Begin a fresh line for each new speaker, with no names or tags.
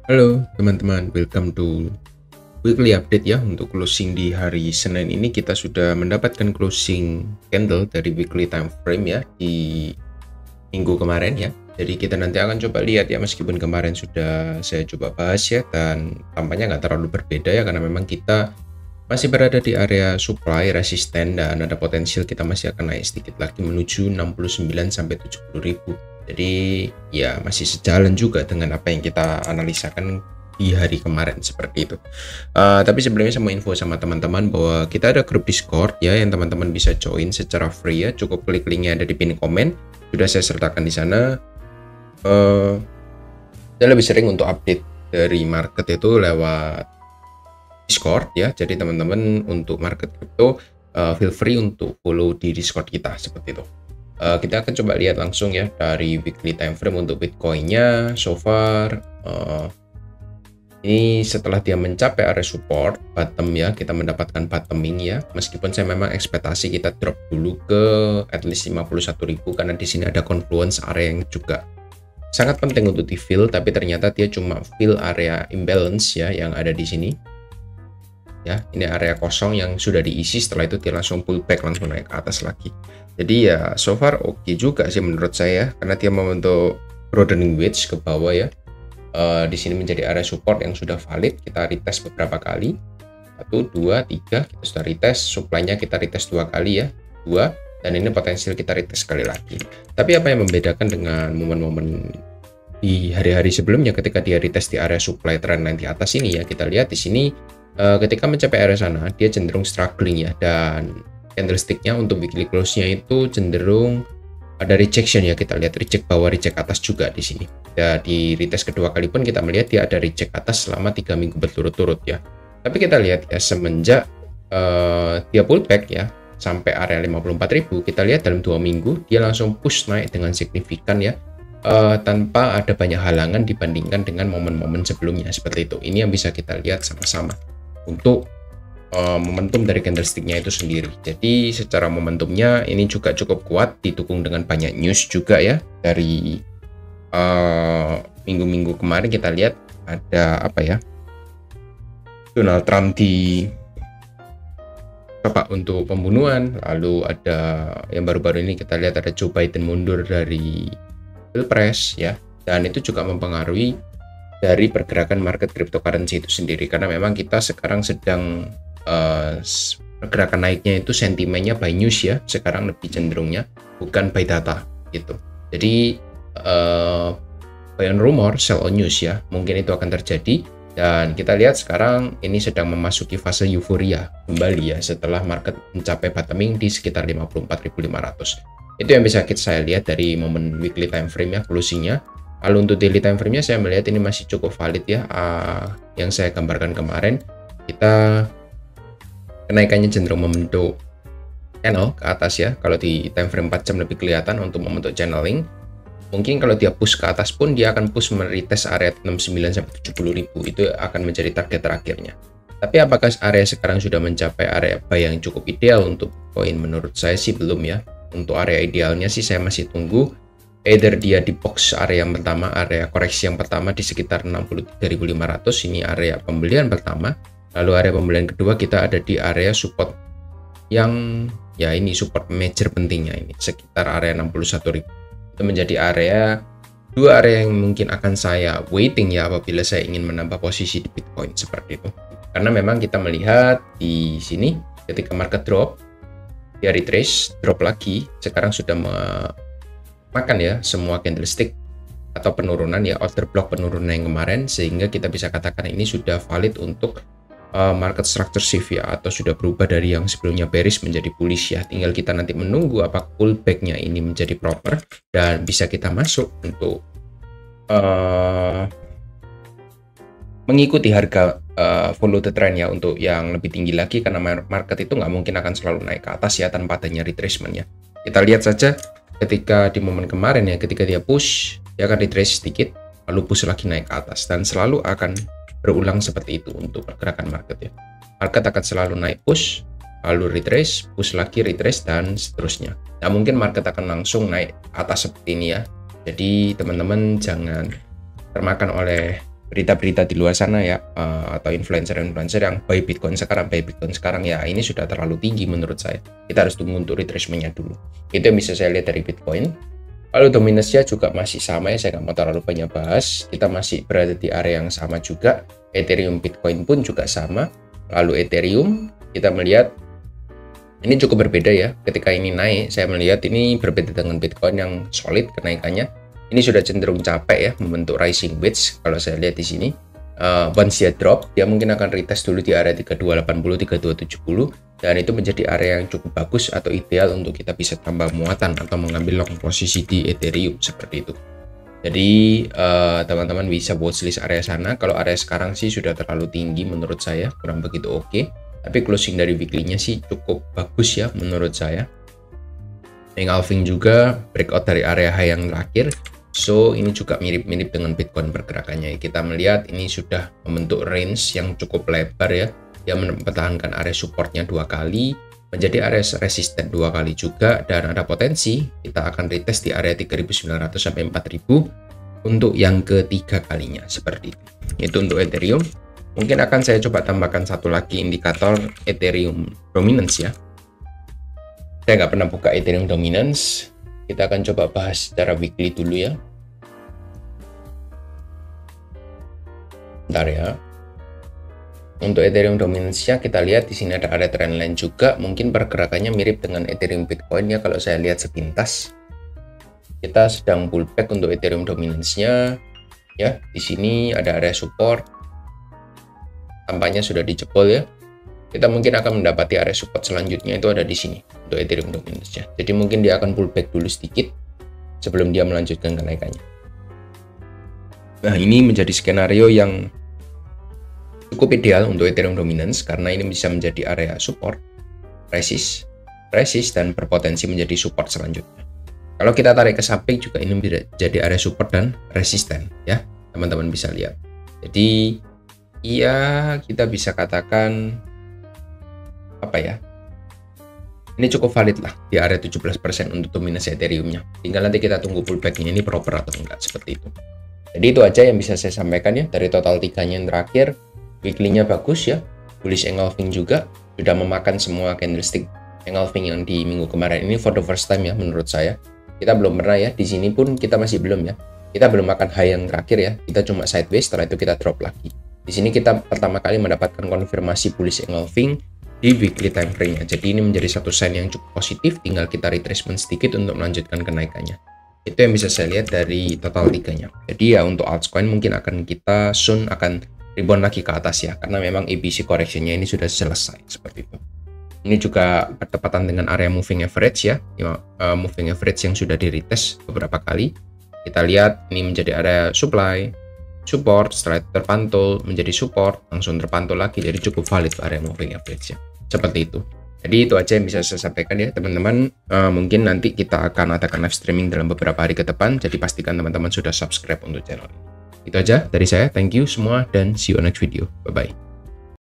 Halo teman-teman, welcome to weekly update ya. Untuk closing di hari Senin ini kita sudah mendapatkan closing candle dari weekly time frame ya di minggu kemarin ya. Jadi kita nanti akan coba lihat ya, meskipun kemarin sudah saya coba bahas ya, dan tampaknya nggak terlalu berbeda ya, karena memang kita masih berada di area supply resisten dan ada potensial kita masih akan naik sedikit lagi menuju 69 sampai 70 ribu. Jadi ya masih sejalan juga dengan apa yang kita analisakan di hari kemarin seperti itu. Tapi sebelumnya saya mau info sama teman-teman bahwa kita ada grup Discord ya, yang teman-teman bisa join secara free ya. Cukup klik linknya ada di pin komen. Sudah saya sertakan di sana. Saya lebih sering untuk update dari market itu lewat Discord ya. Jadi teman-teman untuk market crypto feel free untuk follow di Discord kita seperti itu. Kita akan coba lihat langsung ya dari weekly time frame untuk Bitcoin-nya. So far ini setelah dia mencapai area support bottom ya, kita mendapatkan bottoming ya. Meskipun saya memang ekspektasi kita drop dulu ke at least 51.000 karena di sini ada confluence area yang juga sangat penting untuk di fill, tapi ternyata dia cuma fill area imbalance ya yang ada di sini. Ya, ini area kosong yang sudah diisi, setelah itu dia langsung pullback, langsung naik ke atas lagi. Jadi ya so far oke juga sih menurut saya, karena dia membentuk broadening wedge ke bawah ya. Di sini menjadi area support yang sudah valid. Kita retest beberapa kali, 1, 2, 3, kita sudah retest. Supply-nya kita retest 2 kali ya, 2, dan ini potensial kita retest sekali lagi. Tapi apa yang membedakan dengan momen-momen di hari-hari sebelumnya ketika dia retest di area supply trendline di atas ini ya, kita lihat di sini ketika mencapai area sana dia cenderung struggling ya, dan candlestick-nya untuk weekly close-nya itu cenderung ada rejection ya. Kita lihat reject bawah, reject atas juga di sini. Ya, di retest kedua kali pun kita melihat dia ada reject atas selama 3 minggu berturut-turut ya. Tapi kita lihat ya, semenjak dia pullback ya sampai area 54.000, kita lihat dalam 2 minggu dia langsung push naik dengan signifikan ya, tanpa ada banyak halangan dibandingkan dengan momen-momen sebelumnya seperti itu. Ini yang bisa kita lihat sama-sama untuk momentum dari candlestick-nya itu sendiri. Jadi secara momentumnya ini juga cukup kuat, didukung dengan banyak news juga ya. Dari minggu-minggu kemarin kita lihat ada apa ya, Donald Trump di coba untuk pembunuhan, lalu ada yang baru-baru ini kita lihat ada Joe Biden mundur dari Pilpres ya, dan itu juga mempengaruhi dari pergerakan market cryptocurrency itu sendiri, karena memang kita sekarang sedang pergerakan naiknya itu sentimennya by news ya, sekarang lebih cenderungnya bukan by data gitu. Jadi buy on rumor, sell on news ya, mungkin itu akan terjadi. Dan kita lihat sekarang ini sedang memasuki fase euforia kembali ya, setelah market mencapai bottoming di sekitar 54.500. Itu yang bisa saya lihat dari momen weekly time frame ya, closingnya. Lalu untuk daily time frame nya saya melihat ini masih cukup valid ya. Yang saya gambarkan kemarin, kita kenaikannya cenderung membentuk channel ke atas ya. Kalau di time frame 4 jam lebih kelihatan untuk membentuk channeling. Mungkin kalau dia push ke atas pun dia akan push meretest area 69 sampai 70.000, itu akan menjadi target terakhirnya. Tapi apakah area sekarang sudah mencapai area buy yang cukup ideal untuk koin? Menurut saya sih belum ya. Untuk area idealnya sih saya masih tunggu either dia di box area yang pertama, area koreksi yang pertama di sekitar 63.500, ini area pembelian pertama. Lalu area pembelian kedua kita ada di area support yang ya ini support major pentingnya ini sekitar area 61.000. Itu menjadi dua area yang mungkin akan saya waiting ya apabila saya ingin menambah posisi di Bitcoin seperti itu. Karena memang kita melihat di sini ketika market drop, dia retrace, drop lagi, sekarang sudah makan ya semua candlestick atau penurunan ya, order block penurunan yang kemarin, sehingga kita bisa katakan ini sudah valid untuk market structure shift ya, atau sudah berubah dari yang sebelumnya bearish menjadi bullish ya. Tinggal kita nanti menunggu apakah pullback-nya ini menjadi proper dan bisa kita masuk untuk mengikuti harga follow the trend ya untuk yang lebih tinggi lagi, karena market itu nggak mungkin akan selalu naik ke atas ya tanpa adanya retracement ya. Kita lihat saja ketika di momen kemarin ya, ketika dia push dia akan retrace sedikit lalu push lagi naik ke atas, dan selalu akan berulang seperti itu untuk pergerakan market ya. Market akan selalu naik push, lalu retrace, push lagi, retrace, dan seterusnya. Nah, mungkin market akan langsung naik atas seperti ini ya. Jadi teman-teman jangan termakan oleh berita-berita di luar sana ya, atau influencer-influencer yang buy Bitcoin sekarang ya, ini sudah terlalu tinggi menurut saya. Kita harus tunggu untuk retracement-nya dulu. Itu yang bisa saya lihat dari Bitcoin. Lalu dominance-nya juga masih sama ya, saya nggak mau terlalu banyak bahas. Kita masih berada di area yang sama juga. Ethereum, Bitcoin pun juga sama. Lalu Ethereum, kita melihat ini cukup berbeda ya. Ketika ini naik, saya melihat ini berbeda dengan Bitcoin yang solid kenaikannya. Ini sudah cenderung capek ya, membentuk rising wedge. Kalau saya lihat di sini, once dia drop, dia mungkin akan retest dulu di area 3280, 3270, dan itu menjadi area yang cukup bagus atau ideal untuk kita bisa tambah muatan atau mengambil long posisi di Ethereum seperti itu. Jadi teman-teman bisa watchlist area sana. Kalau area sekarang sih sudah terlalu tinggi menurut saya, kurang begitu oke. Tapi closing dari weekly-nya sih cukup bagus ya menurut saya. Engulfing juga breakout dari area high yang terakhir. So ini juga mirip-mirip dengan Bitcoin pergerakannya. Kita melihat ini sudah membentuk range yang cukup lebar ya. Dia mempertahankan area supportnya 2 kali, menjadi area resisten 2 kali juga, dan ada potensi kita akan retest di area 3.900 sampai 4.000 untuk yang ketiga kalinya seperti itu. Itu untuk Ethereum. Mungkin akan saya coba tambahkan satu lagi indikator Ethereum dominance ya. Saya nggak pernah buka Ethereum dominance. Kita akan coba bahas secara weekly dulu ya. Bentar ya. Untuk Ethereum dominance-nya kita lihat di sini ada area trendline juga. Mungkin pergerakannya mirip dengan Ethereum Bitcoin ya kalau saya lihat sepintas. Kita sedang pullback untuk Ethereum dominance-nya ya. Di sini ada area support. Tampaknya sudah dijebol ya. Kita mungkin akan mendapati area support selanjutnya itu ada di sini untuk Ethereum dominance-nya. Jadi mungkin dia akan pullback dulu sedikit sebelum dia melanjutkan kenaikannya. Nah, ini menjadi skenario yang cukup ideal untuk Ethereum dominance karena ini bisa menjadi area support, resist, dan berpotensi menjadi support selanjutnya. Kalau kita tarik ke samping juga ini menjadi area support dan resisten ya, teman-teman bisa lihat. Jadi ya kita bisa katakan apa ya, ini cukup valid lah di area 17% untuk dominasi Ethereum-nya. Tinggal nanti kita tunggu pullback-nya ini proper atau enggak seperti itu. Jadi itu aja yang bisa saya sampaikan ya dari total 3-nya yang terakhir. Weekly-nya bagus ya, bullish engulfing juga, sudah memakan semua candlestick engulfing yang di minggu kemarin ini for the first time ya menurut saya. Kita belum pernah ya, di sini pun kita masih belum ya. Kita belum makan high yang terakhir ya, kita cuma sideways, setelah itu kita drop lagi. Di sini kita pertama kali mendapatkan konfirmasi bullish engulfing di weekly time frame-nya. Jadi ini menjadi satu sign yang cukup positif, tinggal kita retracement sedikit untuk melanjutkan kenaikannya. Itu yang bisa saya lihat dari total 3-nya. Jadi ya untuk altcoin mungkin akan kita soon akan rebound lagi ke atas ya, karena memang ABC correction-nya ini sudah selesai seperti itu. Ini juga bertepatan dengan area moving average ya, moving average yang sudah di retest beberapa kali. Kita lihat ini menjadi area supply, support, setelah itu terpantul menjadi support, langsung terpantul lagi, jadi cukup valid area moving average ya, seperti itu. Jadi itu aja yang bisa saya sampaikan ya teman-teman. Mungkin nanti kita akan adakan live streaming dalam beberapa hari ke depan, jadi pastikan teman-teman sudah subscribe untuk channel ini. Itu aja dari saya, thank you semua dan see you on next video, bye bye.